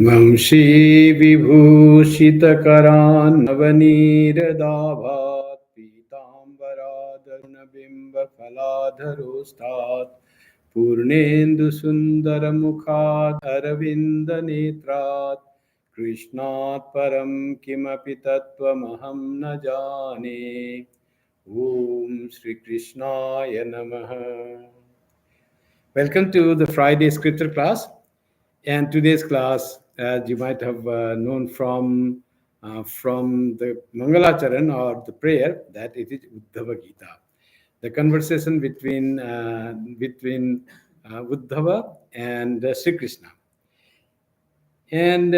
वंशी विभूषितकरान् नवनीरदाभात् पीताम्बरादरुणबिम्बफलाधरोस्तात् पूर्णेन्दुसुन्दरमुखात् अरविन्दनेत्रात् कृष्णात् परं किमपि तत्त्वमहं न जाने। ॐ श्रीकृष्णाय नमः. Welcome to the Friday scripture class. And today's class, as you might have known from the Mangalacharan or the prayer, that it is Uddhava Gita, the conversation between Uddhava and Sri Krishna. And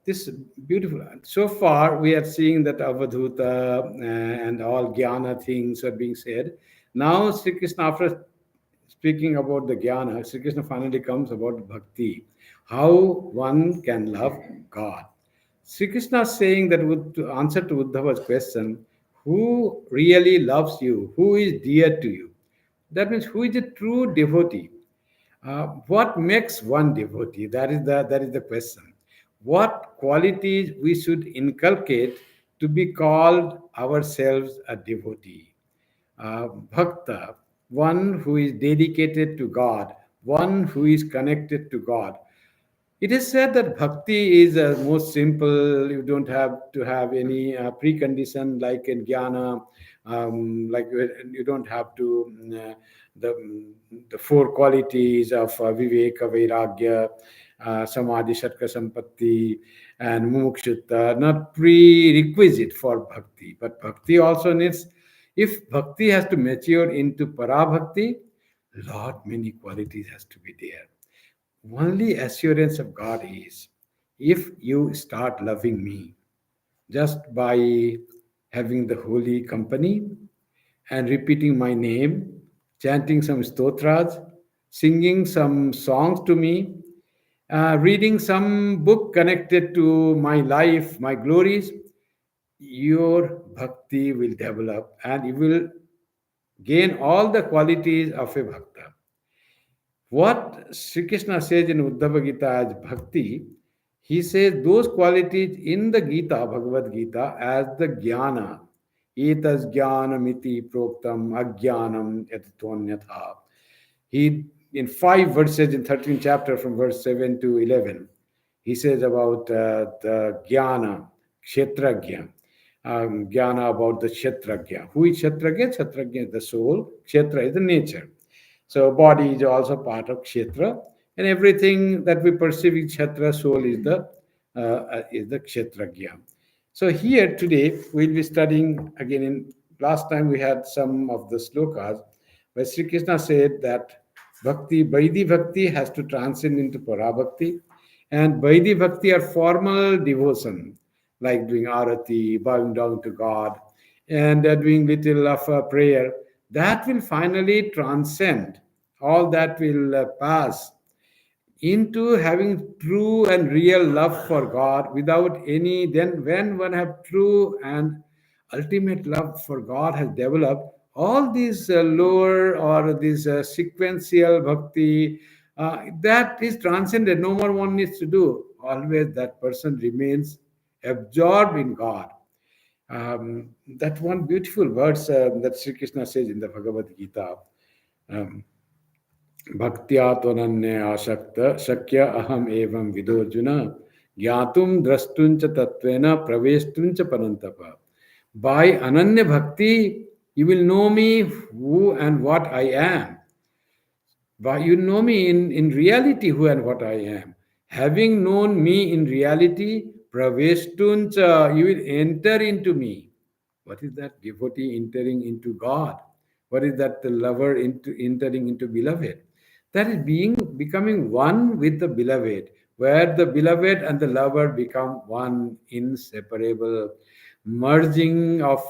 this beautiful. So far, we are seeing that Avadhuta and all Jnana things are being said. Now, Sri Krishna, after speaking about the Jnana, Sri Krishna finally comes about Bhakti, how one can love God. Sri Krishna is saying that to answer to Uddhava's question, who really loves you? Who is dear to you? That means who is a true devotee? What makes one devotee? That is the question. What qualities we should inculcate to be called ourselves a devotee? Bhakta, one who is dedicated to God, one who is connected to God. It is said that bhakti is most simple. You don't have to have any precondition like in jnana, you don't have to the four qualities of viveka, vairagya, samadhi, shatka, sampatti, and mumukshutta, not prerequisite for bhakti. But bhakti also needs, if bhakti has to mature into parabhakti, lot many qualities has to be there. Only assurance of God is if you start loving me just by having the holy company and repeating my name, chanting some stotras, singing some songs to me, reading some book connected to my life, my glories, your bhakti will develop and you will gain all the qualities of a bhakta. What Sri Krishna says in Uddhava Gita as bhakti, he says those qualities in the Gita, Bhagavad Gita, as the jnana. Etas jnanamiti proktam ajnanam yatitonyatha. He, in 5 verses in 13th chapter from verse 7 to 11, he says about the jnana, kshetragya, jnana about the kshetragya. Who is kshetragya? Kshetragya is the soul, kshetra is the nature. So body is also part of kshetra, and everything that we perceive in kshetra, soul is the kshetragya. So here today we'll be studying again. In last time we had some of the slokas where Sri Krishna said that bhakti, Vaidhi bhakti has to transcend into parabhakti, and Vaidhi bhakti are formal devotion like doing arati, bowing down to God, and doing little of a prayer. That will finally transcend. All that will pass into having true and real love for God without any. Then, when one have true and ultimate love for God has developed, all these lower or this sequential bhakti that is transcended. No more one needs to do. Always that person remains absorbed in God. That one beautiful verse that Sri Krishna says in the Bhagavad Gita. Um, भक्त्या त्वनन्य आसक्त शक्य अहम एवं विदोर्जुन ज्ञातुम द्रष्टुंच तत्वेन प्रवेष्टुंच परंतप. By ananya bhakti you will know me who and what I am. By you know me in reality who and what I am. Having known me in reality, praveshtuncha, you will enter into me. What is that? Devotee entering into God. What is that? The lover into entering into beloved. That is becoming one with the beloved, where the beloved and the lover become one, inseparable. Merging of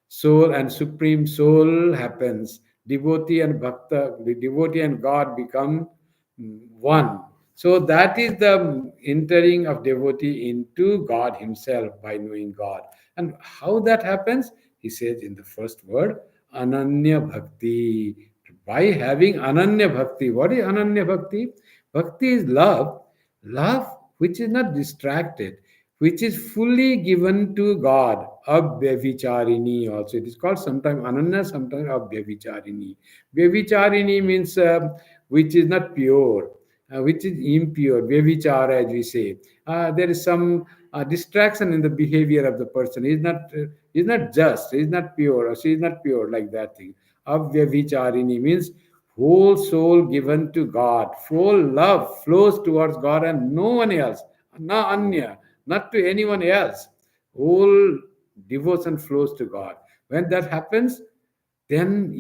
soul and supreme soul happens. Devotee and bhakta, the devotee and God become one. So that is the entering of devotee into God himself by knowing God. And how that happens? He says in the first word, Ananya Bhakti. By having Ananya Bhakti. What is Ananya Bhakti? Bhakti is love. Love which is not distracted, which is fully given to God. Abhyavicharini also. It is called sometimes Ananya, sometimes Abhyavicharini. Bhyavicharini means which is not pure, which is impure. Bhyavichara, as we say. There is some distraction in the behavior of the person. He's not just, he's not pure, or she is not pure, like that thing. Abhyavicharini means whole soul given to God, full love flows towards God and no one else, na anya, not to anyone else. Whole devotion flows to God. When that happens, then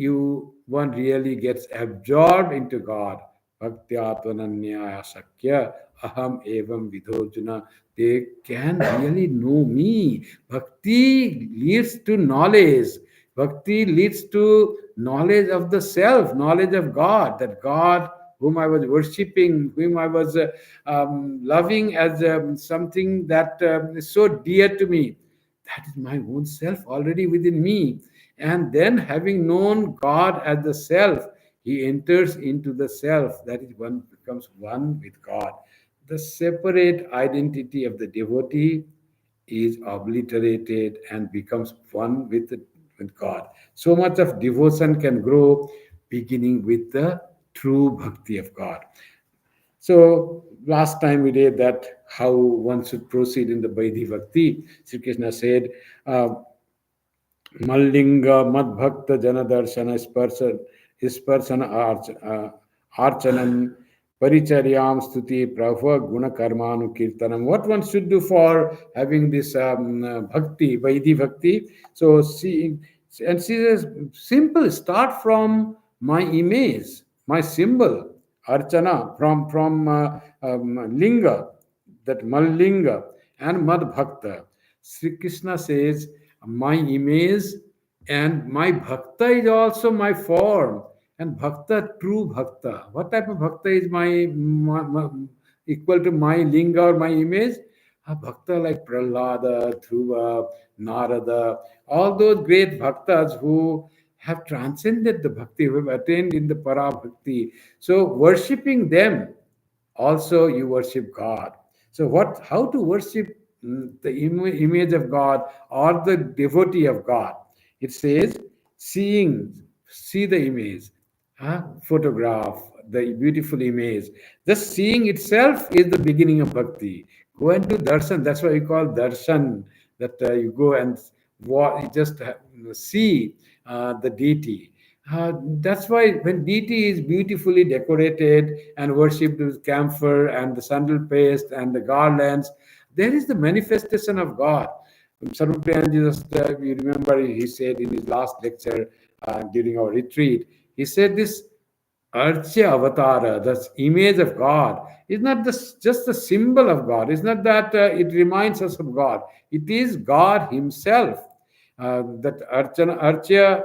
one really gets absorbed into God. Bhaktyatvananyaya sakya aham evam vidhojuna. They can really know me. Bhakti leads to knowledge. Bhakti leads to knowledge of the self, knowledge of God, that God whom I was worshipping, whom I was loving as something that is so dear to me. That is my own self already within me. And then, having known God as the self, he enters into the self. That is, one becomes one with God. The separate identity of the devotee is obliterated and becomes one with God. So much of devotion can grow beginning with the true bhakti of God. So last time we did that how one should proceed in the Vaidhi Bhakti. Sri Krishna said, Mallinga Madbhakta Janadarshana Sparsana Archanam Paricharyam Stuti Prabhu Guna Karmanu Kirtanam. What one should do for having this bhakti, Vaidhi Bhakti? So she says, simple, start from my image, my symbol, Archana, from Linga, that Mallinga, and Madbhakta. Sri Krishna says, my image and my bhakta is also my form. And bhakta, true bhakta. What type of bhakta is my equal to my linga or my image? A bhakta like Prahlada, Dhruva, Narada, all those great bhaktas who have transcended the bhakti, who have attained in the para bhakti. So worshipping them, also you worship God. So how to worship the image of God or the devotee of God? It says, see the image, photograph the beautiful image. Just seeing itself is the beginning of bhakti. Go and do darshan. That's why we call darshan. That you go and just see the deity. That's why when deity is beautifully decorated and worshipped with camphor and the sandal paste and the garlands, there is the manifestation of God. Sarvapriyan just, you remember, he said in his last lecture during our retreat, he said this Archya Avatara, the image of God, is not just a symbol of God. It's not that it reminds us of God. It is God Himself. That Archya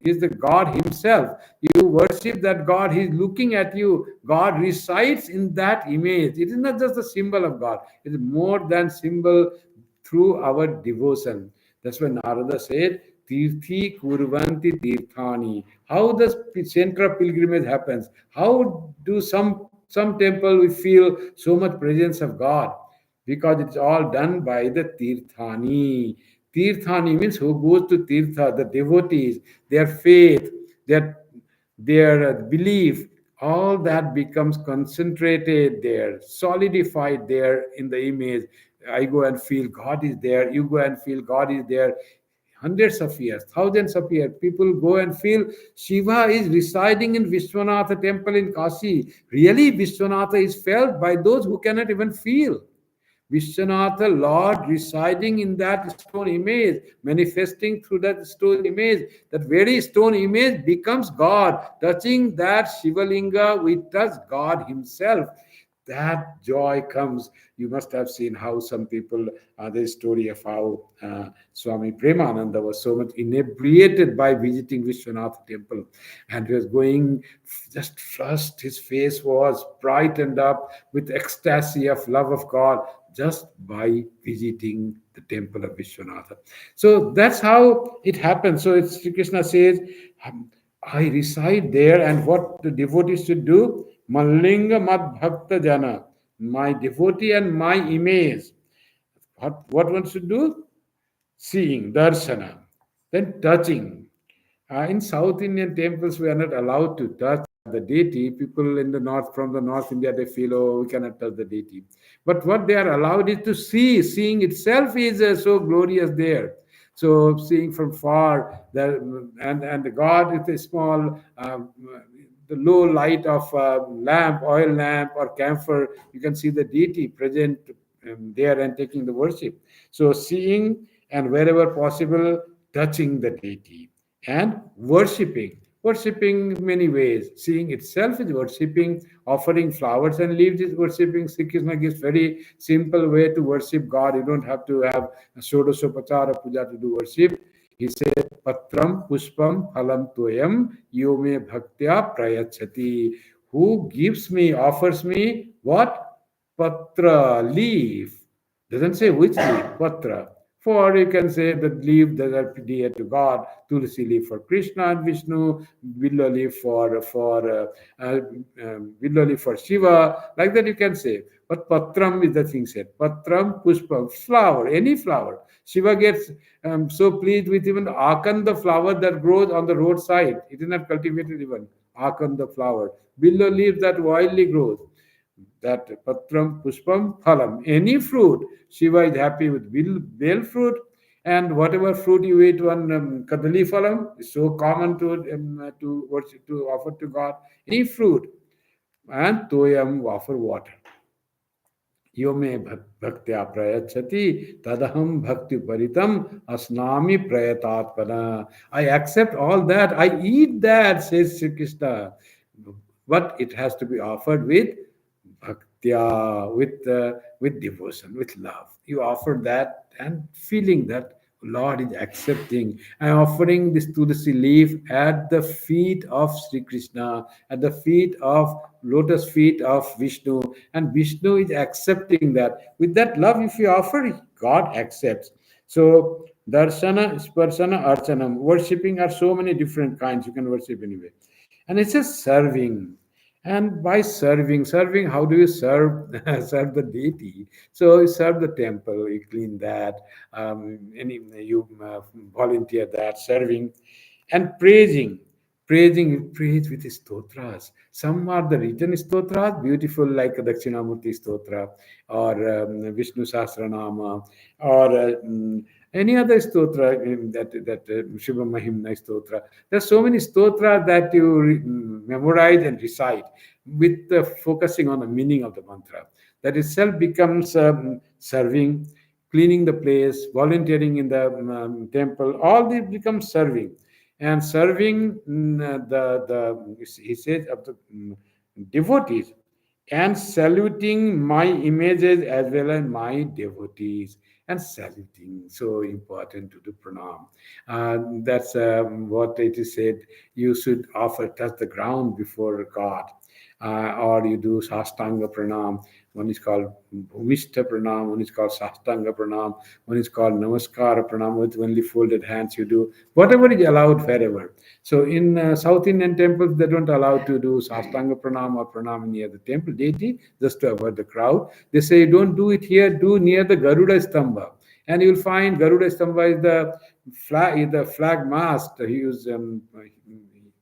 is the God Himself. You worship that God. He's looking at you. God resides in that image. It is not just a symbol of God. It is more than symbol through our devotion. That's why Narada said, Tirthi Kurvanti Tirthani. How does center of pilgrimage happens? How do some temple we feel so much presence of God? Because it's all done by the Tirthani. Tirthani means who goes to Tirtha, the devotees, their faith, their belief, all that becomes concentrated there, solidified there in the image. I go and feel God is there. You go and feel God is there. Hundreds of years, thousands of years, people go and feel Shiva is residing in Vishwanatha temple in Kashi. Really, Vishwanatha is felt by those who cannot even feel. Vishwanatha, Lord residing in that stone image, manifesting through that stone image. That very stone image becomes God. Touching that Shivalinga, we touch God Himself. That joy comes. You must have seen how some people, the story of how Swami Premananda was so much inebriated by visiting Vishwanath temple, and he was going just flushed. His face was brightened up with ecstasy of love of God just by visiting the temple of Vishwanatha. So that's how it happens. So Sri Krishna says, I reside there, and what the devotees should do, Mallinga Mad Bhakta Jana, my devotee and my image. What one should do? Seeing, darshana, then touching. In South Indian temples, we are not allowed to touch the deity. People in the north, from the North India, they feel, oh, we cannot touch the deity. But what they are allowed is to see. Seeing itself is so glorious there. So seeing from far, and the God with a small, the low light of lamp, oil lamp or camphor, you can see the deity present there and taking the worship. So seeing, and wherever possible, touching the deity and worshipping. Worshipping many ways. Seeing itself is worshipping. Offering flowers and leaves is worshipping. Sri Krishna gives very simple way to worship God. You don't have to have a Shodasopachara puja to do worship. He said, Patram Pushpam Phalam Toyam Yome Bhaktya Prayachati. Who gives me, offers me what? Patra, leaf. Doesn't say which leaf, patra. For you can say the leaf that are dear to God, tulsi leaf for Krishna and Vishnu, willow leaf willow leaf for Shiva. Like that you can say. But patram is the thing said. Patram, pushpam, flower, any flower. Shiva gets so pleased with even akanda flower that grows on the roadside. It is not cultivated even. Akanda flower. Willow leaf that wildly grows, that patram, pushpam, phalam, any fruit. Shiva is happy with bell fruit, and whatever fruit you eat, one kadali phalam is so common to worship, to offer to God. Any fruit, and toyam, offer water. यो मे भक्त्या प्रयच्छति तदहम भक्ति परितम asnami prayatatpana. I accept all that, I eat that, says Sri Krishna. But it has to be offered with bhaktya, with devotion, with love. You offer that and feeling that Lord is accepting. I am offering this tulsi leaf at the feet of Sri Krishna, at the feet of lotus feet of Vishnu, and Vishnu is accepting that. With that love, if you offer, God accepts. So darshana, sparsana, archanam, worshipping are so many different kinds. You can worship anyway, and it's just serving. And by serving, how do you serve? Serve the deity. So you serve the temple, you clean that, you volunteer that, serving, and praising, you praise with stotras. Some are the written stotras, beautiful, like Dakshinamurti stotra, or Vishnu Sahasranama, or any other stotra, that Shiva Mahimna stotra. There are so many stotra that you memorize and recite with focusing on the meaning of the mantra. That itself becomes serving, cleaning the place, volunteering in the temple. All these become serving. And serving the he says, of the devotees, and saluting my images as well as my devotees, and saluting, so important to do pranam. That's what it is said. You should offer, touch the ground before God, or you do sastanga pranam. One is called bhumishta pranam, one is called sastanga pranam, one is called namaskara pranam. With only folded hands you do whatever is allowed wherever. So in South Indian temples, they don't allow to do sastanga pranam or pranam near the temple deity, just to avoid the crowd. They say, don't do it here, do near the Garuda Stamba. And you'll find Garuda Stamba is the flag mast. He is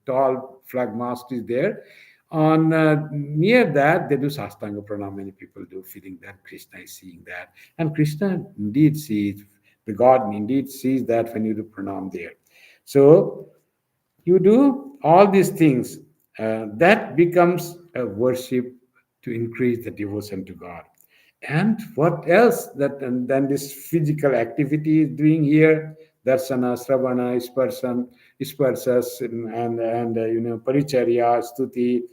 tall flag mast is there. On near that, they do sastanga pranam. Many people do, feeling that Krishna is seeing that, and Krishna indeed sees, the God indeed sees that when you do pranam there. So you do all these things. That becomes a worship to increase the devotion to God. And what else that and then this physical activity is doing here? Darsana, Sravana, Sparsas, and Paricharya, Stuti.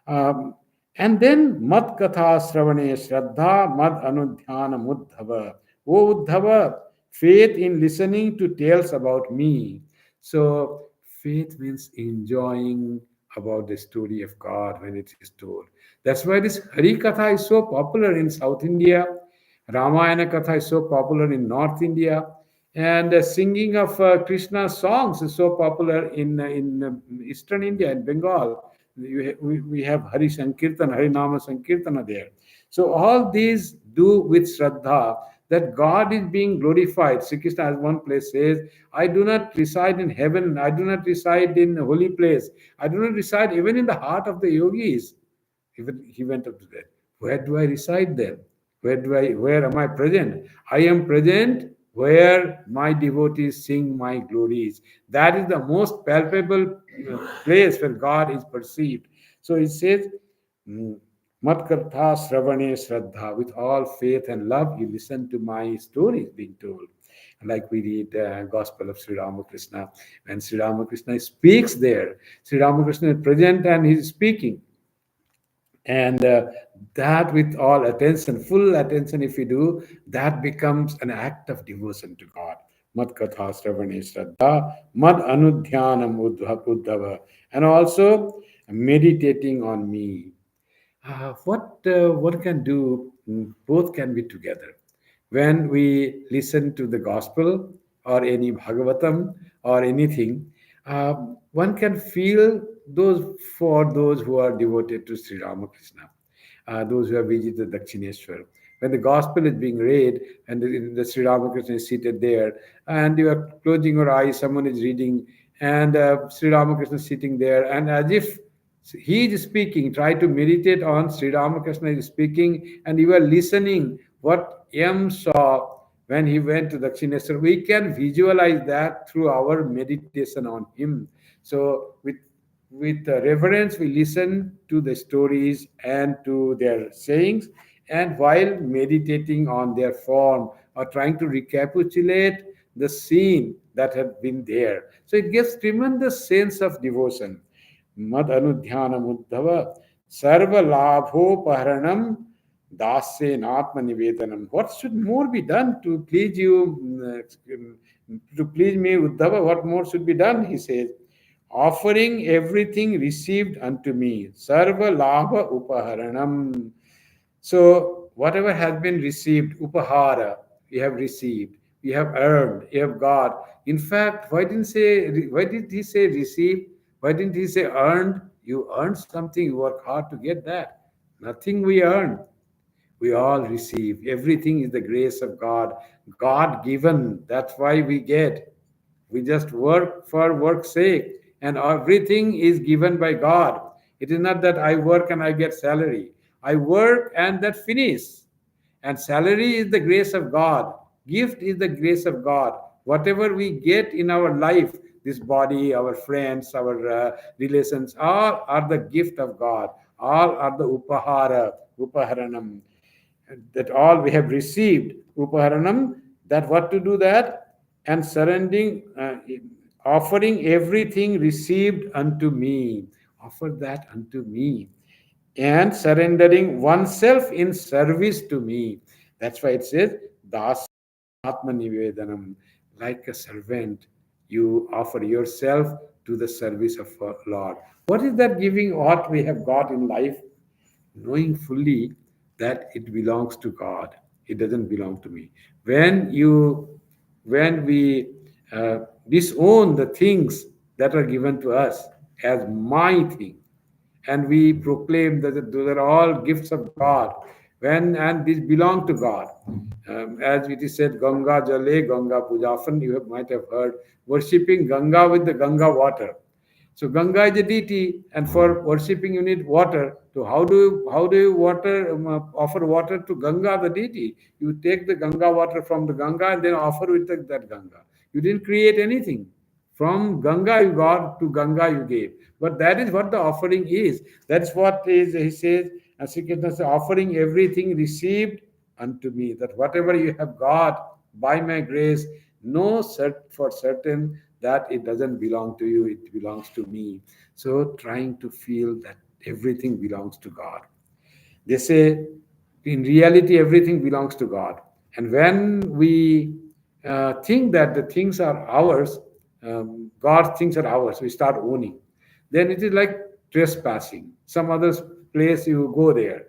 And then Mat Katha Sravane Shraddha Mad Anudhyana Uddhava. Oh Uddhava, faith in listening to tales about me. So faith means enjoying about the story of God when it is told. That's why this Hari Katha is so popular in South India. Ramayana Katha is so popular in North India. And singing of Krishna songs is so popular in Eastern India, in Bengal. We have Hari Sankirtan, Hari Nama Sankirtana there. So all these do with Shraddha, that God is being glorified. Sri Krishna, as one place says, I do not reside in heaven, I do not reside in a holy place, I do not reside even in the heart of the yogis. Even he went up to that. Where do I reside then? Where am I present? I am present where my devotees sing my glories. That is the most palpable place where God is perceived. So it says, Matkartha Sravane Shraddha, with all faith and love, you listen to my stories being told. Like we read Gospel of Sri Ramakrishna, when Sri Ramakrishna speaks there, Sri Ramakrishna is present and he is speaking. And that with all attention, full attention, if you do, that becomes an act of devotion to God. Mad katha sravane shraddha, mad anudhyanam uddhava, and also meditating on me. What can do? Both can be together. When we listen to the gospel or any Bhagavatam or anything, uh, one can feel those for those who are devoted to Sri Ramakrishna, those who have visited Dakshineshwar. When the gospel is being read and the Sri Ramakrishna is seated there, and you are closing your eyes, someone is reading, and Sri Ramakrishna is sitting there, and as if he is speaking, try to meditate on Sri Ramakrishna is speaking, and you are listening what M saw when he went to Dakshineshwar. We can visualize that through our meditation on him. So with reverence, we listen to the stories and to their sayings, and while meditating on their form or trying to recapitulate the scene that had been there. So it gives tremendous sense of devotion. Mad anudhyanam uddhava sarva labhopaharanam dasya atma nivedanam. What should more be done to please you, to please me, Uddhava? What more should be done? He says, offering everything received unto me, sarva labha upaharanam. So whatever has been received, upahara, we have received, we have earned, we have got. In fact, why did he say received? Why didn't he say earned? You earned something, you work hard to get that. Nothing we earn, we all receive. Everything is the grace of God, God given. That's why we get. We just work for work's sake, and everything is given by God. It is not that I work and I get salary. I work and that finish. And salary is the grace of God. Gift is the grace of God. Whatever we get in our life, this body, our friends, our relations, all are the gift of God. All are the upaharanam, that all we have received, upaharanam, that what to do that, and surrendering, offering everything received unto me, offer that unto me, and surrendering oneself in service to me. That's why it says das atma nivedanam, like a servant you offer yourself to the service of our Lord. What is that giving what we have got in life? Knowing fully that it belongs to God, it doesn't belong to me. When we disown the things that are given to us as my thing, and we proclaim that those are all gifts of God, when and these belong to God. As it is said, Ganga Jale, Ganga Puja. Often you might have heard worshipping Ganga with the Ganga water. So Ganga is a deity, and for worshipping you need water. So how do you offer water to Ganga, the deity? You take the Ganga water from the Ganga and then offer with that Ganga. You didn't create anything. From Ganga you got, to Ganga you gave. But that is what the offering is. That's what is, he says, as Sri Krishna says, offering everything received unto me. That whatever you have got by my grace, know for certain that it doesn't belong to you, it belongs to me. So trying to feel that everything belongs to God. They say, in reality, everything belongs to God. And when we think that the things are ours, God's things are ours, we start owning. Then it is like trespassing. Some other place you go there,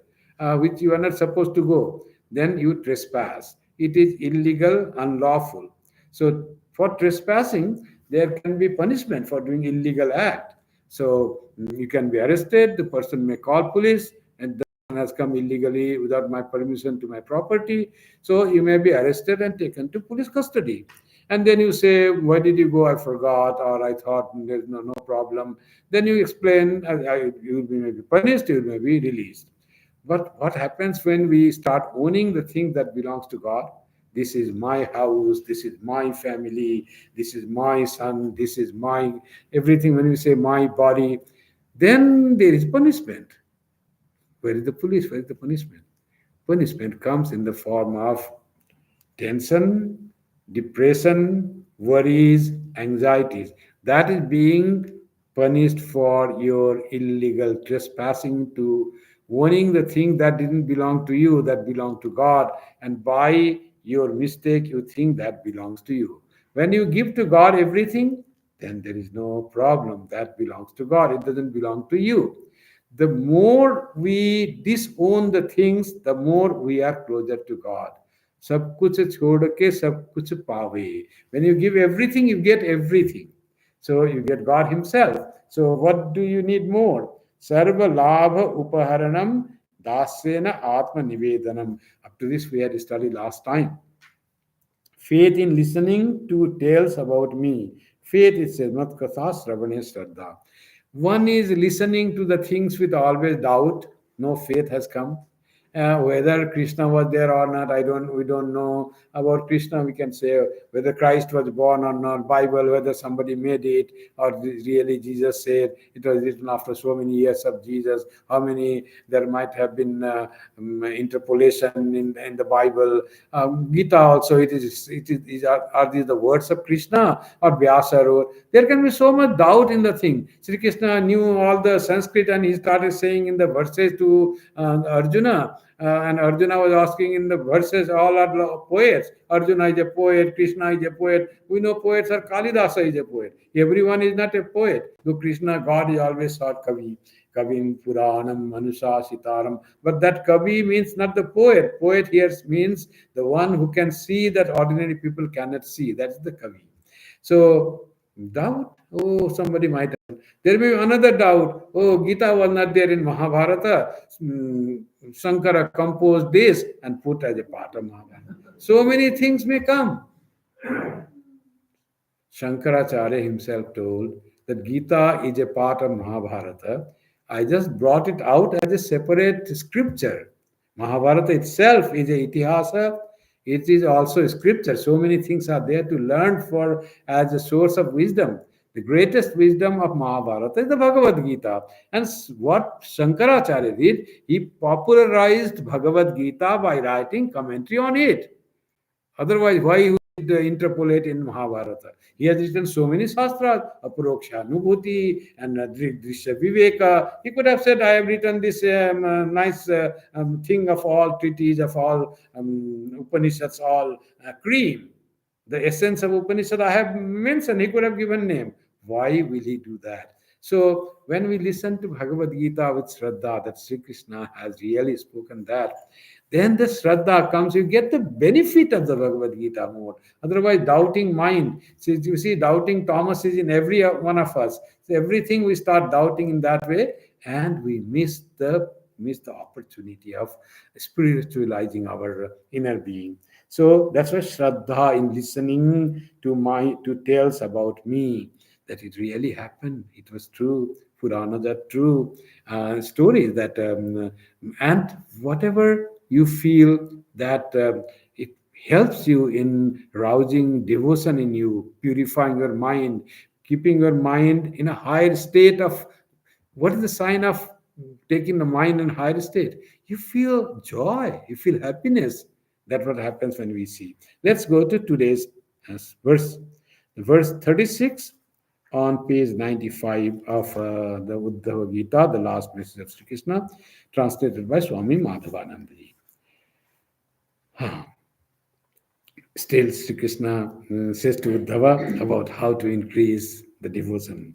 which you are not supposed to go. Then you trespass. It is illegal, unlawful. So for trespassing, there can be punishment for doing illegal act. So you can be arrested. The person may call police, and has come illegally without my permission to my property. So you may be arrested and taken to police custody. And then you say, why did you go? I forgot, or I thought there's no problem. Then you explain, you will be maybe punished, you will be released. But what happens when we start owning the thing that belongs to God? This is my house, this is my family, this is my son, this is my everything. When we say my body, then there is punishment. Where is the police? Where is the punishment? Punishment comes in the form of tension, depression, worries, anxieties. That is being punished for your illegal trespassing to owning the thing that didn't belong to you, that belonged to God. And by your mistake, you think that belongs to you. When you give to God everything, then there is no problem. That belongs to God. It doesn't belong to you. The more we disown the things, the more we are closer to God. सब कुछ छोड़ के सब कुछ पावे. When you give everything, you get everything. So you get God Himself. So what do you need more? Sarva labha upaharanam dasena atma nivedanam. Up to this we had studied last time. Faith in listening to tales about me. Faith, it says, mat katha sravane shraddha. One is listening to the things with always doubt. No faith has come. Whether Krishna was there or not, we don't know. About Krishna, we can say whether Christ was born or not, Bible, whether somebody made it, or really Jesus said it was written after so many years of Jesus. How many there might have been interpolation in the Bible. Gita also, are these the words of Krishna or Vyasa wrote? There can be so much doubt in the thing. Sri Krishna knew all the Sanskrit and he started saying in the verses to Arjuna. And Arjuna was asking in the verses, all are poets. Arjuna is a poet, Krishna is a poet. We know poets are Kalidasa is a poet. Everyone is not a poet. So Krishna, God is always sought Kavi. Kavim Puranam Manusha Sitaram. But that Kavi means not the poet. Poet here means the one who can see that ordinary people cannot see. That's the Kavi. So doubt, oh, somebody might have. There may be another doubt. Oh, Gita was not there in Mahabharata. Shankara composed this and put as a part of Mahabharata. So many things may come. Shankaracharya himself told that Gita is a part of Mahabharata. I just brought it out as a separate scripture. Mahabharata itself is a itihasa. It is also a scripture. So many things are there to learn for as a source of wisdom. The greatest wisdom of Mahabharata is the Bhagavad Gita. And what Shankaracharya did, he popularized Bhagavad Gita by writing commentary on it. Otherwise, why he would interpolate in Mahabharata? He has written so many shastras, Aparoksha Anubhuti and Drishya Viveka. He could have said, I have written this nice thing of all treaties, of all Upanishads, all cream. The essence of Upanishad I have mentioned. He could have given name. Why will he do that? So when we listen to Bhagavad Gita with Shraddha, that Sri Krishna has really spoken that, then the Shraddha comes, you get the benefit of the Bhagavad Gita more. Otherwise, doubting mind. So you see, doubting Thomas is in every one of us. So everything we start doubting in that way, and we miss the opportunity of spiritualizing our inner being. So that's why Shraddha in listening to tales about me, that it really happened. It was true. Puranas are true stories that, and whatever you feel that it helps you in rousing devotion in you, purifying your mind, keeping your mind in a higher state of, what is the sign of taking the mind in higher state? You feel joy, you feel happiness. That's what happens when we see. Let's go to today's verse. Verse 36 on page 95 of the Uddhava Gita, the last message of Sri Krishna, translated by Swami Madhavanandaji. Still, Sri Krishna says to Uddhava about how to increase the devotion.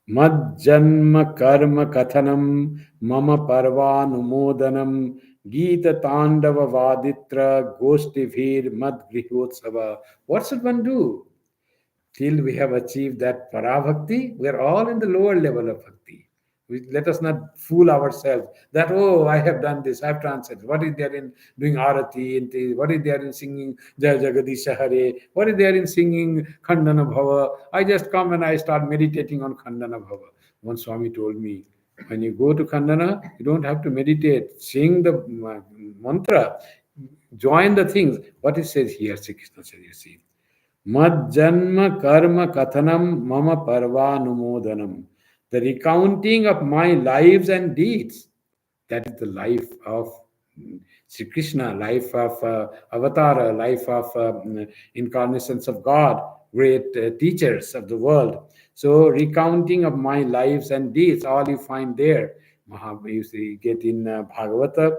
Mad janma karma kathanam mama parvanumodanam Gita Tandava Vaditra Goshti Vir Mad Grihotsava. What should one do? Till we have achieved that parabhakti, we are all in the lower level of bhakti. Let us not fool ourselves that, oh, I have done this, I've transcended. What is there in doing arati? What is there in singing Jai Jagadisha Hare? What is there in singing Khandana Bhava? I just come and I start meditating on Khandana Bhava. One Swami told me, when you go to Khandana, you don't have to meditate. Sing the mantra, join the things. What it says here, Sri Krishna says, you see. Madjanma karma kathanam mama parvanumodanam. The recounting of my lives and deeds. That is the life of Sri Krishna, life of Avatara, life of incarnations of God, great teachers of the world. So, recounting of my lives and deeds, all you find there. You see, get in Bhagavata,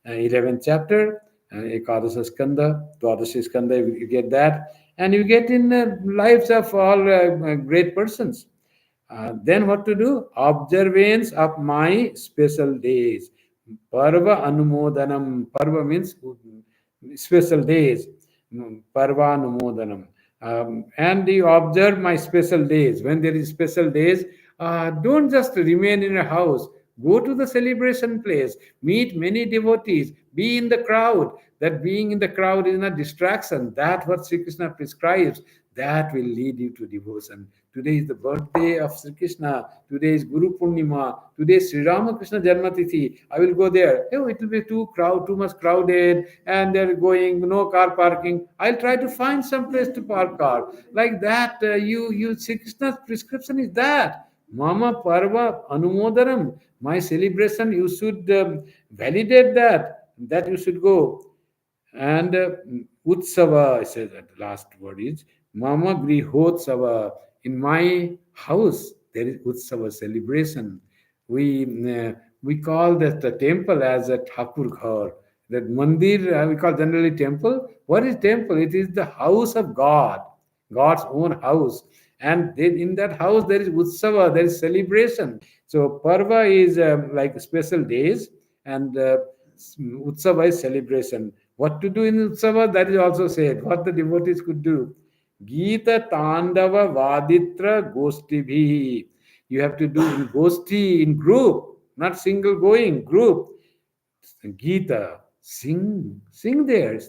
11th chapter, Ekadasa Skanda, Dwadasa Skanda, you get that. And you get in lives of all great persons. Then what to do? Observance of my special days. Parva Anumodanam. Parva means special days. Parva Anumodanam. And you observe my special days. When there is special days, don't just remain in a house. Go to the celebration place. Meet many devotees. Be in the crowd. That being in the crowd is not distraction. That what Sri Krishna prescribes. That will lead you to devotion. Today is the birthday of Sri Krishna. Today is Guru Purnima. Today is Sri Ramakrishna Janmatithi. I will go there. Oh, it will be too much crowded, and they're going, no car parking. I'll try to find some place to park car. Like that, Sri Krishna's prescription is that. Mama Parva Anumodaram. My celebration, you should validate that you should go. And Utsava, I said that the last word is Mama Grihotsava. In my house, there is Utsava celebration. We we call that the temple as a Thakur Ghar. That mandir we call generally temple. What is temple? It is the house of God, God's own house. And then in that house there is Utsava, there is celebration. So Parva is like special days, and Utsava is celebration. What to do in Utsava? That is also said. What the devotees could do. Gita Tandava Vaditra Gosti Bhi. You have to do in Gosti, in group, not single going, group. Gita, sing there.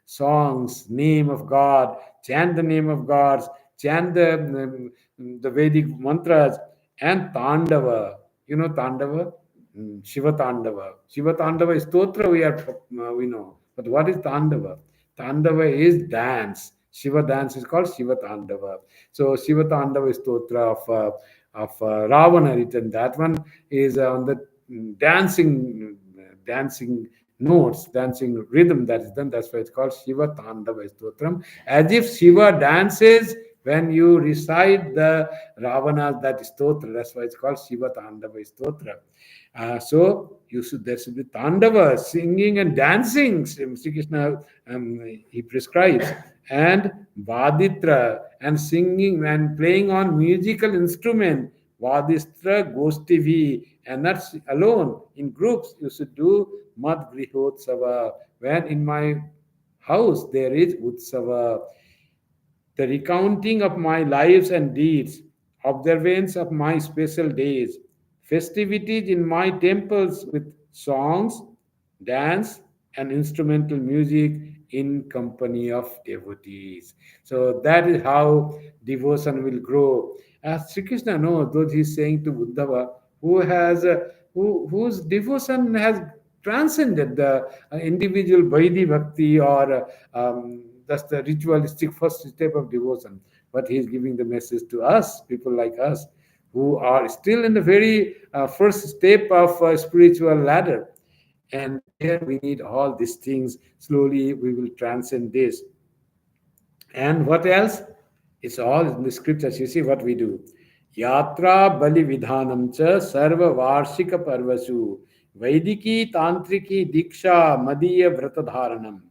Songs, name of God, chant the name of God, chant the Vedic mantras, and Tandava. You know Tandava? Shiva Tandava. Shiva Tandava is Stotra, we know. But what is Tandava? Tandava is dance. Shiva dance is called Shiva Tandava. So Shiva Tandava is Stotra of Ravana written. That one is on the dancing notes, dancing rhythm that is done. That's why it's called Shiva Tandava Stotram. As if Shiva dances when you recite the Ravana's that stotra. That's why it's called Shiva Tandava Stotra. So there should be Tandava, singing and dancing. Sri Krishna he prescribes, and Vaditra, and singing and playing on musical instrument. Vadistra Gostivi, and not alone, in groups. You should do Mad Grihotsava. When in my house there is Utsava, the recounting of my lives and deeds, observance of my special days, festivities in my temples with songs, dance, and instrumental music in company of devotees. So that is how devotion will grow. As Sri Krishna knows, though he is saying to Uddhava, whose devotion has transcended the individual Vaidhi Bhakti or that's the ritualistic first step of devotion. But he is giving the message to us, people like us, who are still in the very first step of spiritual ladder. And there we need all these things. Slowly we will transcend this. And what else? It's all in the scriptures. You see what we do. Yatra Bali Vidhanam cha Sarva Varshika Parvasu Vaidiki Tantriki Diksha Madiya Vratadharanam.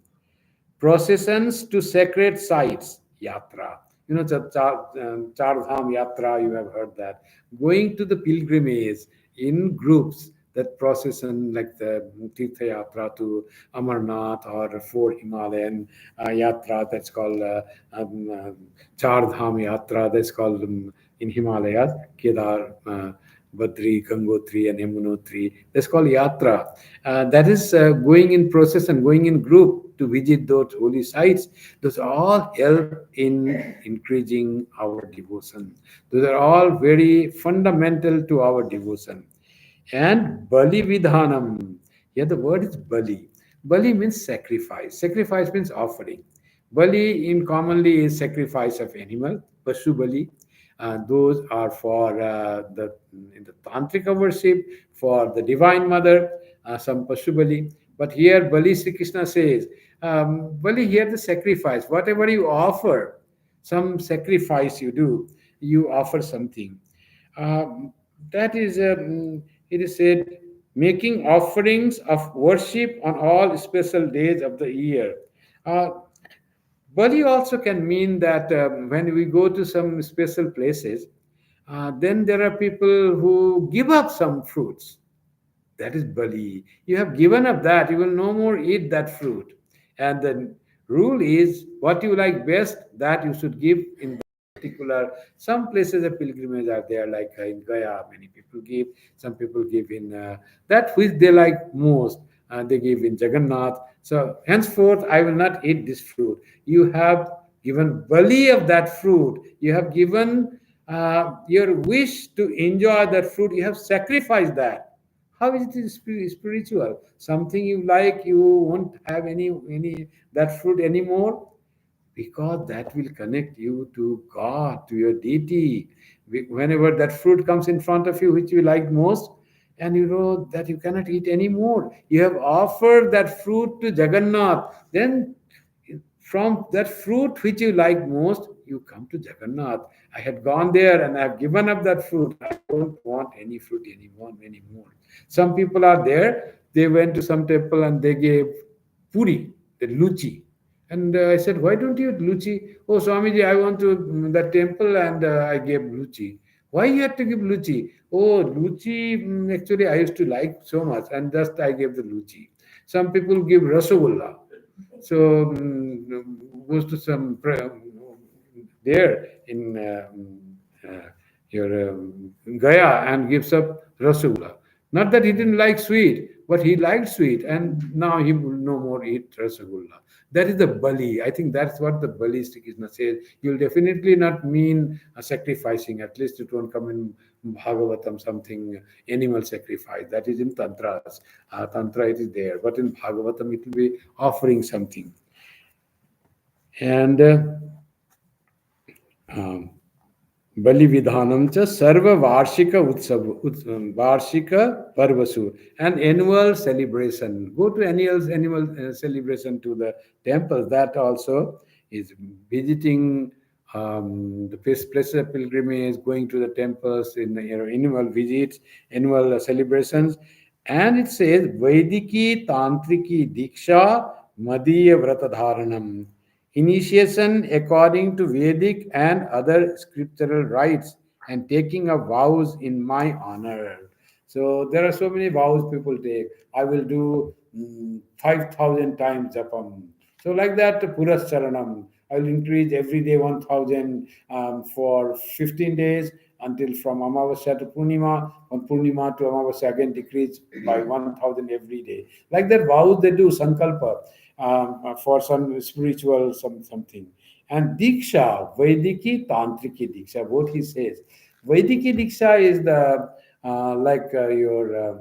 Processions to sacred sites, yatra. You know, Char Dham Yatra, you have heard that. Going to the pilgrimage in groups, that procession like the Tirtha Yatra to Amarnath or four Himalayan Yatra, that's called Char Dham Yatra, that's called in Himalayas, Kedar, Badri, Gangotri, and Yamunotri. That's called yatra. That is going in process and going in group to visit those holy sites. Those all help in increasing our devotion. Those are all very fundamental to our devotion. And Bali Vidhanam. Here the word is Bali. Bali means sacrifice. Sacrifice means offering. Bali in commonly is sacrifice of animal, Pashu Bali. Those are for the in the tantrika worship, for the divine mother, some Pashu Bali. But here Bali Sri Krishna says, Bali here the sacrifice, whatever you offer, some sacrifice you do, you offer something. Um, that is, it is said, making offerings of worship on all special days of the year. Uh, Bali also can mean that when we go to some special places, then there are people who give up some fruits. That is Bali. You have given up that, you will no more eat that fruit. And the rule is what you like best, that you should give in particular. Some places of pilgrimage are there, like in Gaya, many people give. Some people give in that which they like most, they give in Jagannath. So henceforth, I will not eat this fruit. You have given Bali of that fruit. You have given your wish to enjoy that fruit. You have sacrificed that. How is it spiritual? Something you like, you won't have any that fruit anymore, because that will connect you to God, to your deity. Whenever that fruit comes in front of you, which you like most, and you know that you cannot eat anymore, you have offered that fruit to Jagannath. Then from that fruit which you like most, you come to Jagannath. I had gone there and I have given up that fruit. I don't want any fruit anymore. Some people are there, they went to some temple and they gave puri, the luchi. And I said, why don't you eat luchi? Oh, Swamiji, I want to that temple and I gave luchi. Why you had to give luchi? Oh, luchi, actually, I used to like so much, and just I gave the luchi. Some people give rasagulla. So goes to some there in your Gaya and gives up rasgulla. Not that he didn't like sweet, but he liked sweet, and now he will no more eat rasgulla. That is the Bali. I think that's what the Bali Sri Krishna says. You'll definitely not mean sacrificing. At least it won't come in Bhagavatam, something animal sacrifice. That is in Tantras. Tantra it is there, but in Bhagavatam it will be offering something. And um, Bali Vidhanam cha Sarva Varshika Varshika Parvasu, an annual celebration. Go to annual celebration to the temples. That also is visiting the places of pilgrimage, going to the temples in annual visits, annual celebrations. And it says Vaidiki Tantriki Diksha Madhya Vratadharanam. Initiation according to Vedic and other scriptural rites, and taking of vows in my honor. So there are so many vows people take. I will do 5,000 times japam. So like that, Puras Charanam. I will increase every day 1,000 for 15 days until from Amavasya to Purnima. On Purnima to Amavasya again decrease by 1,000 every day. Like that vows they do, Sankalpa for some spiritual something. And Diksha, Vaidiki, Tantriki Diksha, what he says. Vaidiki Diksha is the like your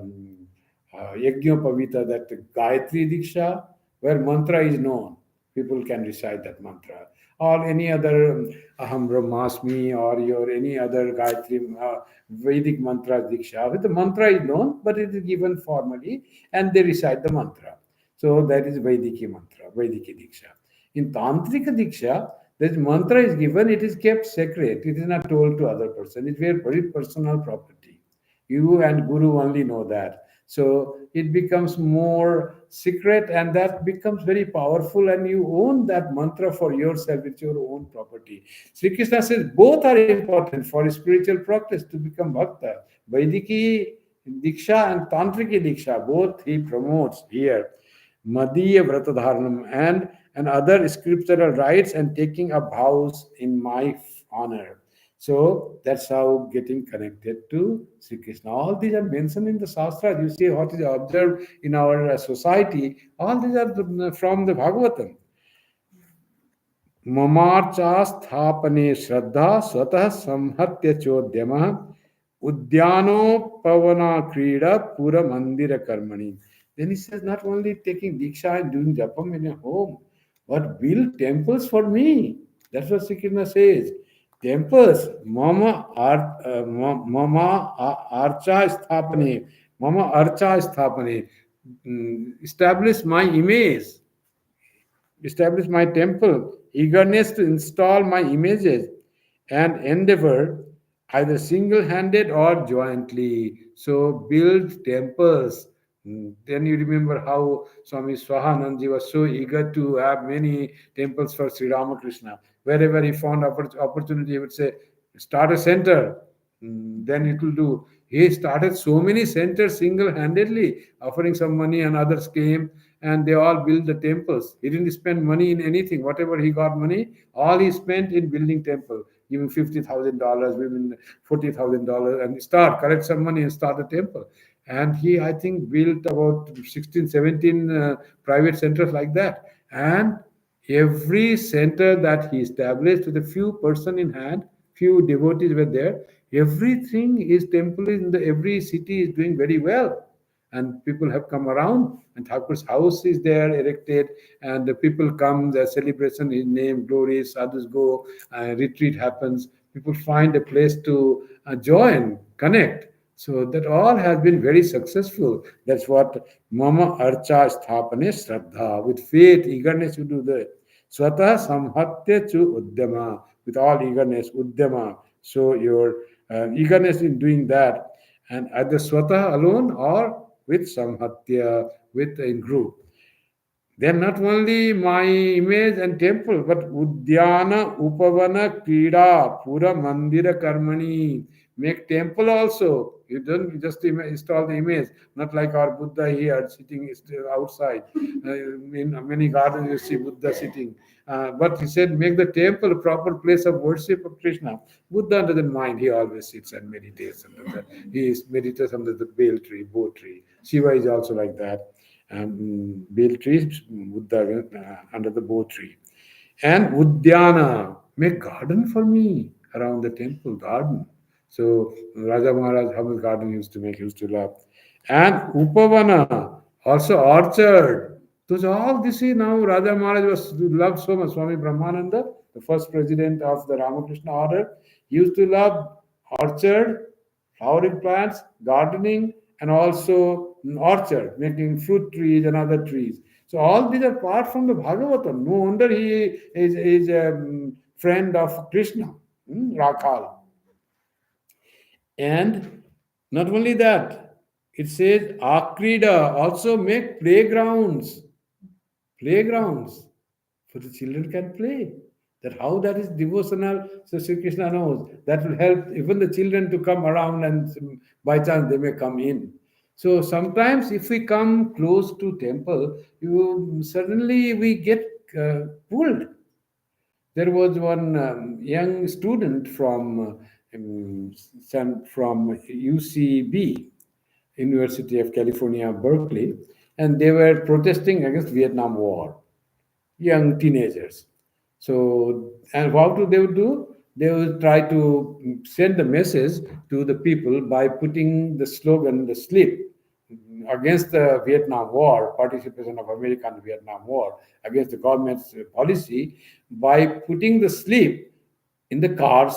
Yajñopavita, that Gayatri Diksha, where mantra is known. People can recite that mantra. Or any other Aham Brahmasmi, or your any other Gayatri Vedic mantra Diksha. With the mantra is known, but it is given formally, and they recite the mantra. So that is Vaidiki mantra, Vaidiki Diksha. In Tantrika Diksha, this mantra is given, it is kept sacred. It is not told to other person. It's very personal property. You and Guru only know that. So it becomes more secret, and that becomes very powerful, and you own that mantra for yourself. It's your own property. Sri Krishna says both are important for spiritual practice to become bhakta. Vaidiki Diksha and Tantriki Diksha, both he promotes here. Madhya Vratadharanam, and other scriptural rites and taking up vows in my honor. So that's how getting connected to Sri Krishna. All these are mentioned in the Shastras. You see what is observed in our society. All these are from the Bhagavatam. ममार्चा स्थापने श्रद्धा स्वतः संहत्य चोद्यम उद्यानोपवना क्रीड़ा pura mandira karmani. Then he says, not only taking diksha and doing japam in a home, but build temples for me. That's what Sri Krishna says. Temples, mama archa sthapane, mama archa sthapane. Establish my image, establish my temple, eagerness to install my images, and endeavor, either single handed or jointly. So, build temples. Then you remember how Swami Swahanandji was so eager to have many temples for Sri Ramakrishna. Wherever he found opportunity, he would say, start a center. Then it will do. He started so many centers single handedly, offering some money, and others came and they all built the temples. He didn't spend money in anything. Whatever he got money, all he spent in building temple. Giving $50,000, giving $40,000, and start collect some money and start a temple. And he, I think, built about 16, 17 private centers like that. And every center that he established with a few person in hand, few devotees were there. Everything is temple in the every city is doing very well, and people have come around, and Thakur's house is there erected, and the people come, the celebration, his name, glories, others go, retreat happens, people find a place to join, connect. So that all has been very successful. That's what Mama Archa Sthapane Shraddha, with faith, eagerness you do that. Swata Samhatya Chu Uddhama, with all eagerness, Uddhama. So your eagerness in doing that, and either Swata alone or with Samhatya, with in group. Then not only my image and temple, but Udyana, Upavana, Krida, Pura Mandira Karmani. Make temple also. You don't just install the image, not like our Buddha here sitting outside. In many gardens you see Buddha sitting. But he said, make the temple a proper place of worship of Krishna. Buddha doesn't mind. He always sits and meditates under meditates under the bale tree, bo tree. Shiva is also like that. Bale trees, Buddha under the bo tree. And Udyana, make garden for me around the temple, garden. So Raja Maharaj, how much garden he used to make, he used to love. And Upavana, also orchard. So all this is now Raja Maharaj was loved so much. Swami Brahmananda, the first president of the Ramakrishna Order, used to love orchard, flowering plants, gardening, and also orchard, making fruit trees and other trees. So all these are part from the Bhagavatam. No wonder he is a friend of Krishna, Rakhal. And not only that, it says Akrida, also make playgrounds for the children can play. That how that is devotional, so Sri Krishna knows that will help even the children to come around, and by chance they may come in. So sometimes if we come close to temple, you suddenly we get pulled. There was one young student from UCB, University of California, Berkeley, and they were protesting against Vietnam War. Young teenagers. So, and what do they would do? They would try to send a message to the people by putting the slogan, the slip, against the Vietnam War, participation of America in the Vietnam War, against the government's policy, by putting the slip in the cars,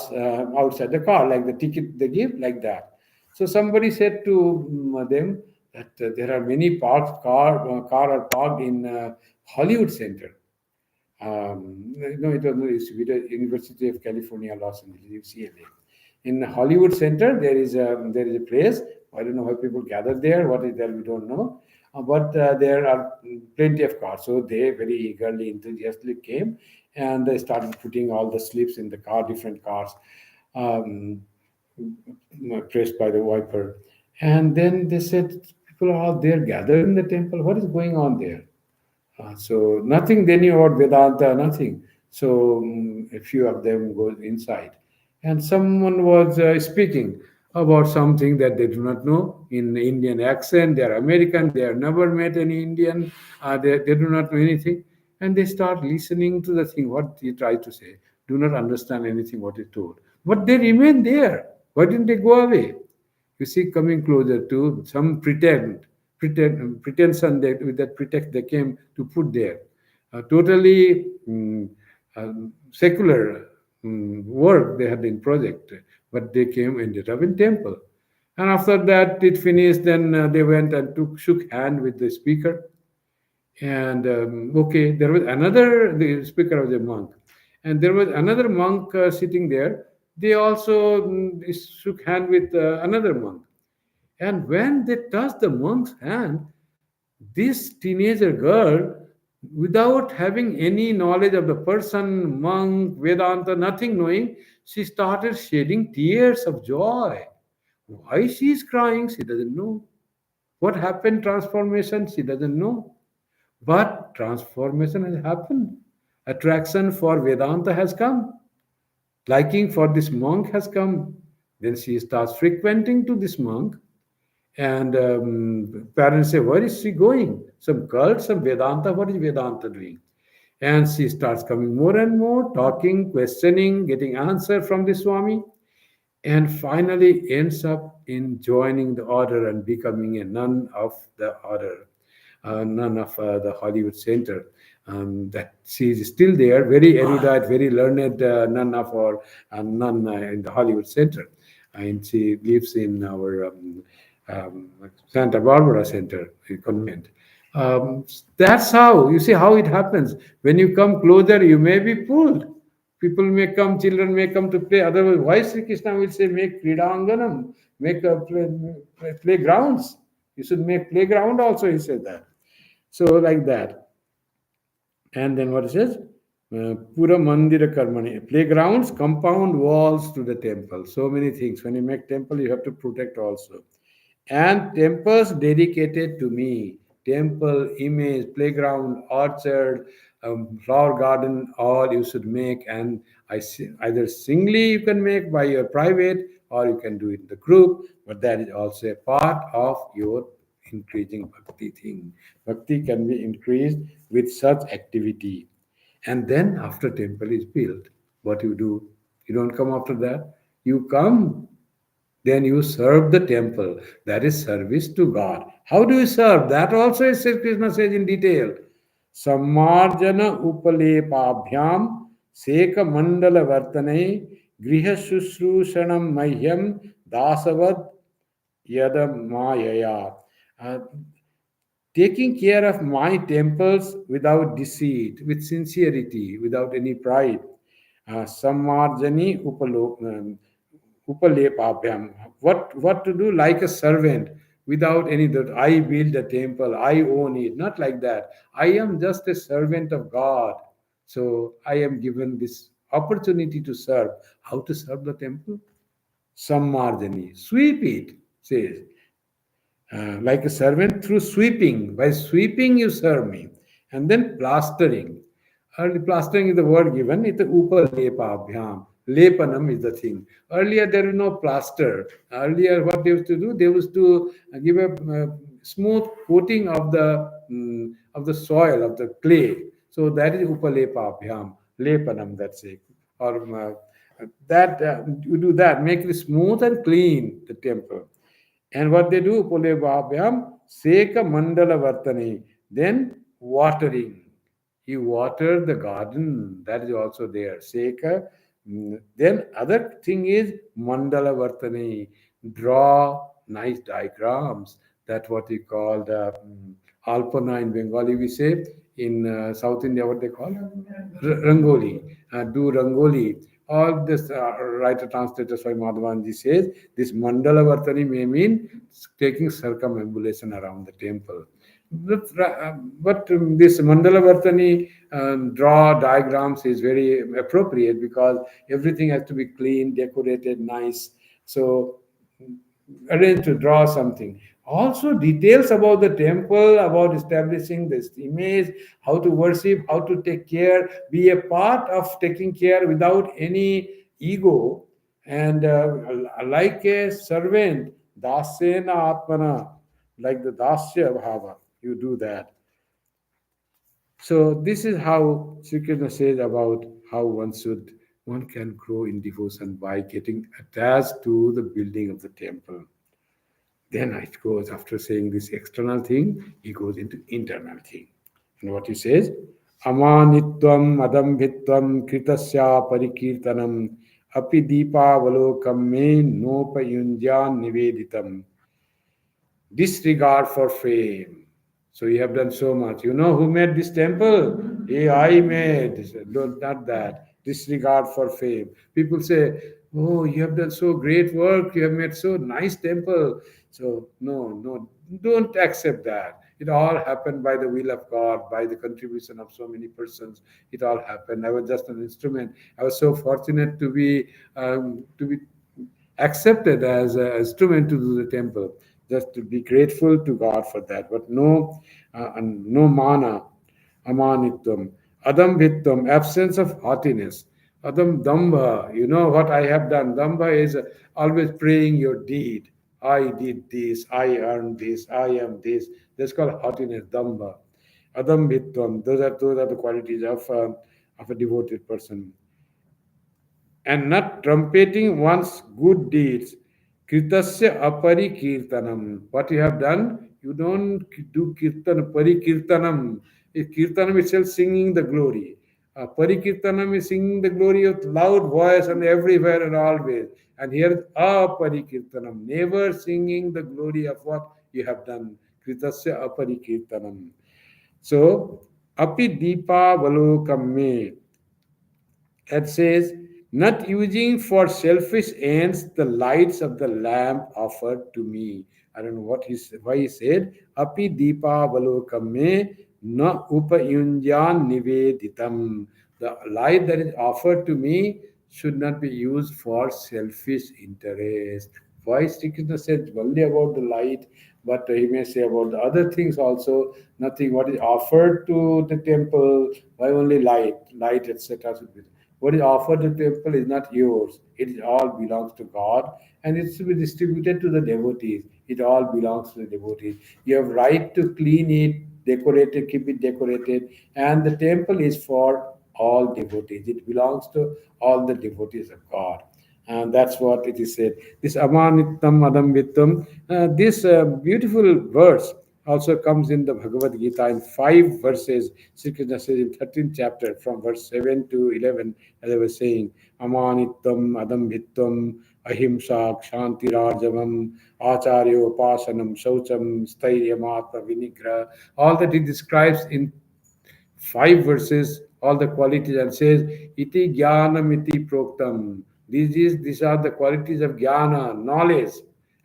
outside the car, like the ticket they give, like that. So somebody said to them that there are many car are parked in Hollywood Center. No, it was the University of California, Los Angeles, UCLA. In Hollywood Center, there is a place. I don't know how people gather there. What is there, we don't know. But there are plenty of cars. So they very eagerly, enthusiastically came, and they started putting all the slips in the car, different cars, um, pressed by the wiper. And then they said, people are all there gathered in the temple. What is going on there? So nothing they knew about Vedanta, nothing. So a few of them go inside, and someone was speaking about something that they do not know in Indian accent. They are American. They have never met any Indian. They do not know anything, and they start listening to the thing what he tried to say. Do not understand anything what he told, but they remain there. Why didn't they go away? You see, coming closer to some pretension that with that pretext they came to put there. Totally secular work they had in project, but they came ended up in temple. And after that it finished, then they went and shook hand with the speaker. And okay, there was another, the speaker was a monk, and there was another monk sitting there. They also shook hand with another monk. And when they touched the monk's hand, this teenager girl, without having any knowledge of the person, monk, Vedanta, nothing knowing, she started shedding tears of joy. Why she is crying, she doesn't know. What happened, transformation, she doesn't know. But transformation has happened. Attraction for Vedanta has come. Liking for this monk has come. Then she starts frequenting to this monk. And parents say, where is she going? Some cult, some Vedanta? What is Vedanta doing? And she starts coming more and more, talking, questioning, getting answer from the Swami, and finally ends up in joining the order and becoming a nun of the order, nun of the Hollywood Center. That she is still there, very erudite, very learned nun of our nun in the Hollywood Center, and she lives in our Santa Barbara Center convent. That's how you see how it happens. When you come closer, you may be pulled. People may come, children may come to play. Otherwise, why Sri Krishna will say, make kridanganam, make playgrounds. You should make playground also, he said that. So, like that. And then what it says? Pura mandira karmani. Playgrounds, compound walls to the temple. So many things. When you make temple, you have to protect also. And temples dedicated to me. Temple, image, playground, orchard, flower garden, all you should make. And either singly you can make by your private, or you can do it in the group. But that is also a part of your increasing bhakti thing. Bhakti can be increased with such activity. And then after temple is built, what you do? You don't come after that. You come, then you serve the temple. That is service to God. How do you serve? That also is Krishna says in detail. Sammarjana upalepabhyam seka mandala vartane griha shushrushanam mahyam dasavad yada mayaya. Uh, Taking care of my temples without deceit, with sincerity, without any pride. Sammarjani upalepabhyam. What to do? Like a servant, without any that I build a temple, I own it. Not like that. I am just a servant of God. So I am given this opportunity to serve. How to serve the temple? Sammarjani. Sweep it, says. Like a servant through sweeping. By sweeping, you serve me. And then plastering. Early plastering is the word given. It's upa lepa abhyam. Lepanam is the thing. Earlier, there was no plaster. Earlier, what they used to do, they used to give a smooth coating of the soil, of the clay. So that is upa lepa abhyam. Lepanam, that's it. Or that you do that, make it smooth and clean, the temple. And what they do, Pule Bhabhyam, Seka Mandala Vartani, then watering. You water the garden, that is also there. Seka. Then other thing is Mandala Vartani, draw nice diagrams. That's what we call the Alpana in Bengali, we say. In South India, what they call? Rangoli. Do Rangoli. All this writer translator Swami Madhavanji says this Mandala Vartani may mean taking circumambulation around the temple. But this Mandala Vartani draw diagrams is very appropriate because everything has to be clean, decorated, nice. So arrange to draw something. Also, details about the temple, about establishing this image, how to worship, how to take care, be a part of taking care without any ego. And like a servant, dasena atmana, like the dasya bhava, you do that. So this is how Sri Krishna says about how one can grow in devotion by getting attached to the building of the temple. Then it goes, after saying this external thing, he goes into internal thing. And what he says, amanitvam adambhitvam kritasya parikirtanam api deepavalokam me nopayunjan niveditam. Disregard for fame. So you have done so much. You know who made this temple? Hey, I made. Don't, not that. Disregard for fame. People say, "Oh, you have done so great work. You have made so nice temple." So no, don't accept that. It all happened by the will of God, by the contribution of so many persons. It all happened. I was just an instrument. I was so fortunate to be accepted as an instrument to do the temple. Just to be grateful to God for that. But no mana, amanitvam, adambhitvam, absence of haughtiness. Adam damba, you know what I have done. Damba is always praying your deed. I did this, I earned this, I am this. That's called haughtiness, damba. Adambhitvam, those are the qualities of a devoted person, and not trumpeting one's good deeds. Kritasya apari kirtanam. What you have done, you don't do kirtan, parikirtanam. Kirtanam itself singing the glory. Parikirtanam is singing the glory of loud voice and everywhere and always. And here, aparikirtanam, never singing the glory of what you have done. Kritasya aparikirtanam. So, api deepa valokam me. It says, not using for selfish ends the lights of the lamp offered to me. I don't know why he said, Api Deepa Valokame na upayunjan niveditam. The light that is offered to me should not be used for selfish interest. Why Sri Krishna said only about the light, but he may say about the other things also, nothing what is offered to the temple, why only light, etc. should be. What is offered to the temple is not yours. It all belongs to God, and it's to be distributed to the devotees. It all belongs to the devotees. You have right to clean it, decorate it, keep it decorated, and the temple is for all devotees. It belongs to all the devotees of God. And that's what it is said. This amanittam adamvitam, this beautiful verse also comes in the Bhagavad Gita in 5 verses. Sri Krishna says in 13th chapter from verse 7 to 11, as I was saying, amanittam adambhittam ahimsa kshantirarjavam acharyo upasanam shaucham stairyamata vinigra. All that he describes in 5 verses, all the qualities, and says, iti jnanam iti proktam. These are the qualities of jnana, knowledge.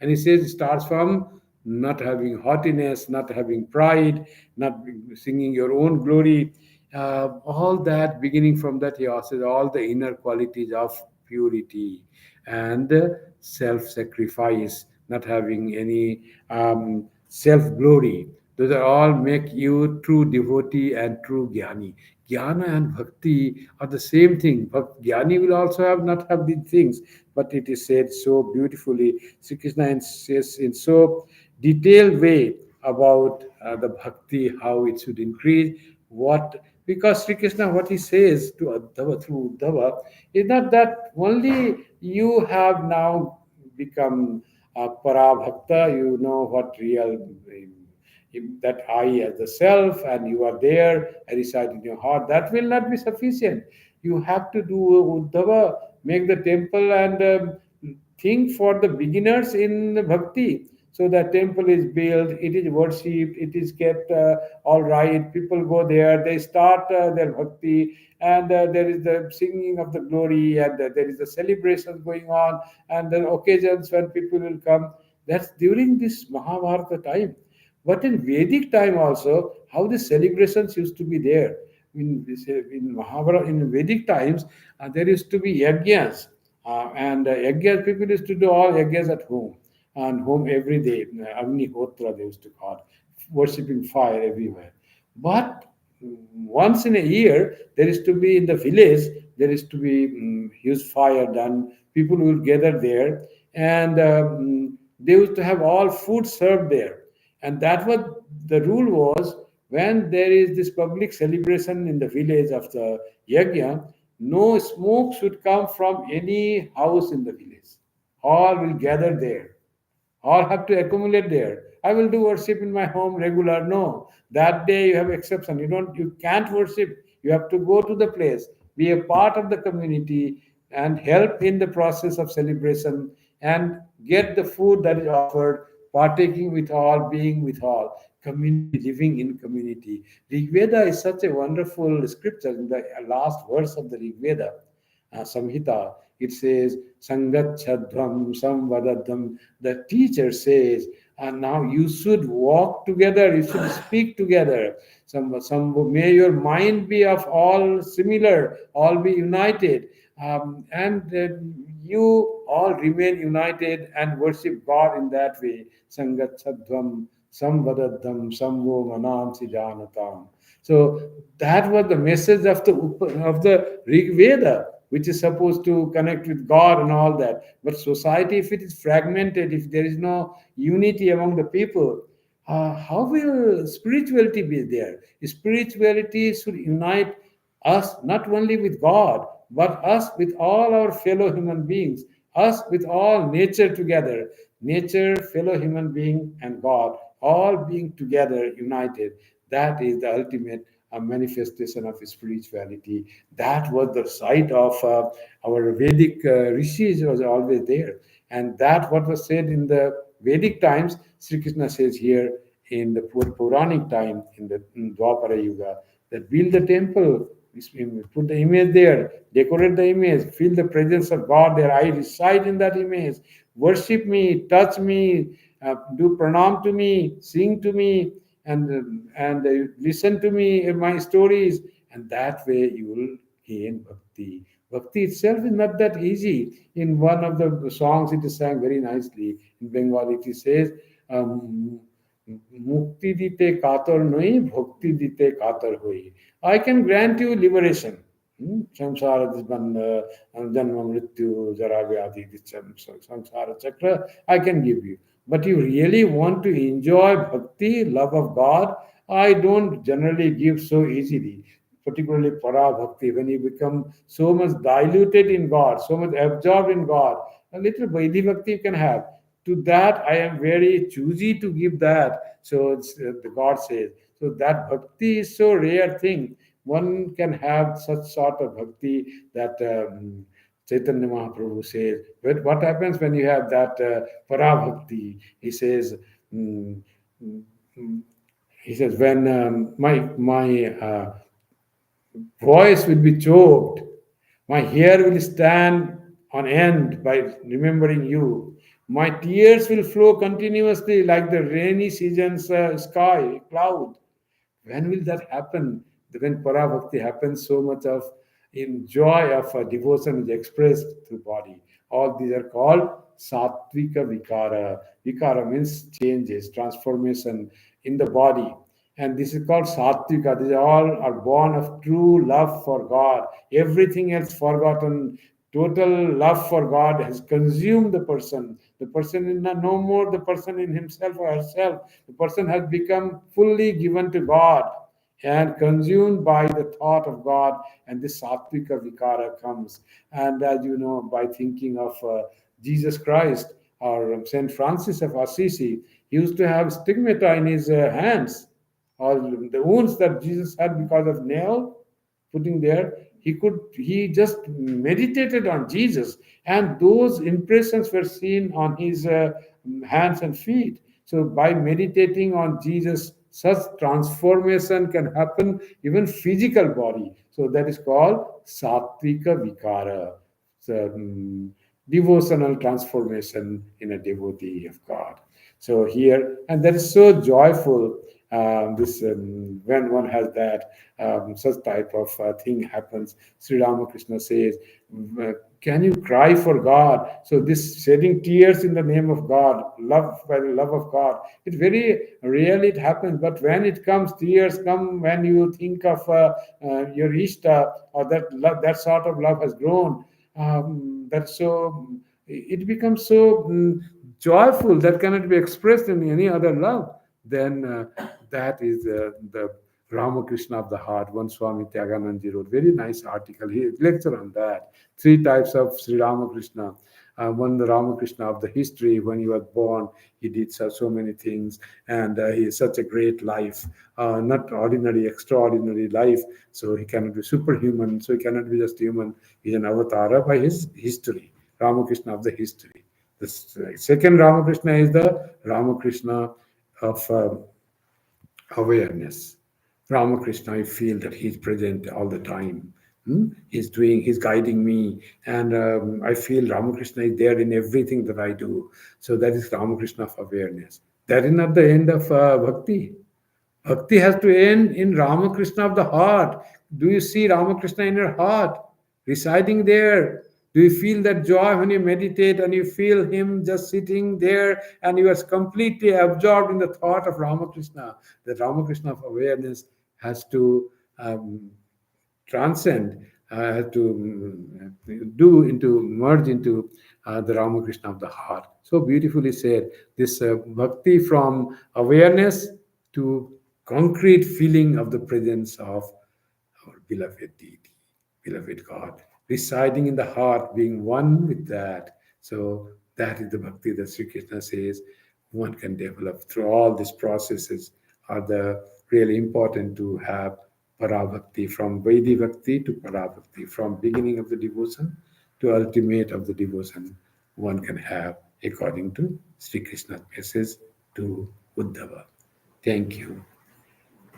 And he says it starts from not having haughtiness, not having pride, not singing your own glory. All that, beginning from that, he also says all the inner qualities of purity and self-sacrifice, not having any self-glory. Those are all make you true devotee and true jnani. Jnana and bhakti are the same thing. But jnani will also not have these things, but it is said so beautifully. Sri Krishna says in so detailed way about the bhakti, how it should increase, what, because Sri Krishna, what he says to Uddhava through Uddhava is not that only you have now become a parabhakta, you know what real that I as the self, and you are there, I reside in your heart. That will not be sufficient. You have to do Uddhava, make the temple, and think for the beginners in bhakti. So the temple is built, it is worshipped, it is kept all right. People go there, they start their bhakti, and there is the singing of the glory, and there is the celebrations going on, and the occasions when people will come. That's during this Mahabharata time. But in Vedic time also, how the celebrations used to be there. In Mahabharata, in Vedic times, there used to be yajnas. And yajnas, people used to do all yajnas at home. And home every day. Agnihotra, they used to call it, worshipping fire everywhere. But once in a year, there is to be in the village, there is to be huge fire done People will gather there, and they used to have all food served there. And that was the rule was, when there is this public celebration in the village of the yajna, no smoke should come from any house in the village. All will gather there, all have to accumulate there. I will do worship in my home regular. No, that day you have exception. You can't worship. You have to go to the place, be a part of the community, and help in the process of celebration, and get the food that is offered, partaking with all, being with all, community, living in community. Rig Veda is such a wonderful scripture. In the last verse of the Rig Veda, Samhita, it says, Sangachadvam Samvadadam. The teacher says, and now you should walk together, you should speak together. May your mind be of all similar, all be united, and you all remain united and worship God in that way. Sangachadvam Samvadadam Samvo Manamsi Janatam. So that was the message of the Rig Veda, which is supposed to connect with God and all that. But society, if it is fragmented, if there is no unity among the people, how will spirituality be there? Spirituality should unite us not only with God, but us with all our fellow human beings, us with all nature together. Nature, fellow human being, and God, all being together, united. That is the ultimate manifestation of spirituality. That was the site of our Vedic rishis was always there. And that what was said in the Vedic times, Sri Krishna says here in the Puranic time, in the Dwapara Yuga, that build the temple, put the image there, decorate the image, feel the presence of God there. I reside in that image. Worship me, touch me, do pranam to me, sing to me, and listen to me my stories, and that way you will gain bhakti. Bhakti itself is not that easy. In one of the songs it is sang very nicely in Bengali. It says, um, "Mukti dite katar noi, bhakti dite katar hoi." I can grant you liberation. Samsara bandha, janma mrityu, jara vyadhi, samsara chakra, I can give you. But you really want to enjoy bhakti, love of God, I don't generally give so easily. Particularly para bhakti, when you become so much diluted in God, so much absorbed in God, a little Vaidhi bhakti you can have. To that, I am very choosy to give that. So the God says. So that bhakti is so rare thing. One can have such sort of bhakti that Chaitanya Mahaprabhu says. But what happens when you have that parabhakti? He says, mm, mm, mm, when my voice will be choked, my hair will stand on end by remembering you. My tears will flow continuously like the rainy season's sky, cloud. When will that happen? When parabhakti happens, so much of in joy of devotion is expressed through body. All these are called sattvika vikara. Vikara means changes, transformation in the body. And this is called sattvika. These all are born of true love for God. Everything else forgotten. Total love for God has consumed the person. The person is not no more the person in himself or herself. The person has become fully given to God and consumed by the thought of God, and this sattvika vikara comes. And as you know, by thinking of Jesus Christ or Saint Francis of Assisi, he used to have stigmata in his hands, or the wounds that Jesus had because of nail putting there. He just meditated on Jesus, and those impressions were seen on his hands and feet. So by meditating on Jesus, such transformation can happen even physical body. So that is called sattvika vikara. So, devotional transformation in a devotee of God. So here, and that is so joyful. This when one has that such type of thing happens. Sri Ramakrishna says, "Can you cry for God?" So this shedding tears in the name of God, love by the love of God. It very rarely it happens, but when it comes, tears come when you think of your Ishta, or that love, that sort of love has grown. that's so, it becomes so joyful that cannot be expressed in any other love. Then that is the Ramakrishna of the heart. One Swami Tyagananji wrote very nice article. He lectured on that. Three types of Sri Ramakrishna. One, the Ramakrishna of the history. When he was born, he did so many things, and he is such a great life, not ordinary, extraordinary life. So he cannot be superhuman. So he cannot be just human. He's an avatar by his history. Ramakrishna of the history. The second Ramakrishna is the Ramakrishna of awareness. Ramakrishna, I feel that he's present all the time. He's guiding me, and I feel Ramakrishna is there in everything that I do. So that is Ramakrishna of awareness. That is not the end of bhakti. Bhakti has to end in Ramakrishna of the heart. Do you see Ramakrishna in your heart, residing there? Do you feel that joy when you meditate and you feel him just sitting there and you are completely absorbed in the thought of Ramakrishna? The Ramakrishna of awareness has to transcend, to merge into the Ramakrishna of the heart. So beautifully said. This bhakti from awareness to concrete feeling of the presence of our beloved deity, beloved God, residing in the heart, being one with that. So that is the bhakti that Sri Krishna says one can develop through all these processes are the really important to have parabhakti, from Vaidhi Bhakti to parabhakti, from beginning of the devotion to ultimate of the devotion one can have according to Sri Krishna's message to Uddhava. Thank you.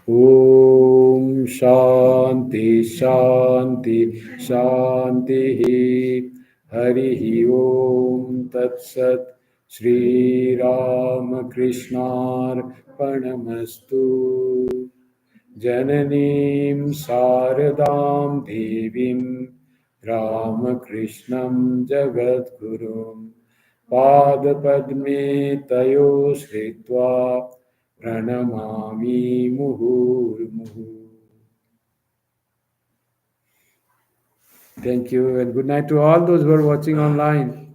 Om Shanti Shanti Shanti. Hari Om Tat Sat. Shri Ramakrishnar Panamastu. Jananim Saradam Devim Ramakrishnam Jagadgurum Padapadme Tayo Sritva Pranamami Muhurmuhu. Thank you, and good night to all those who are watching online.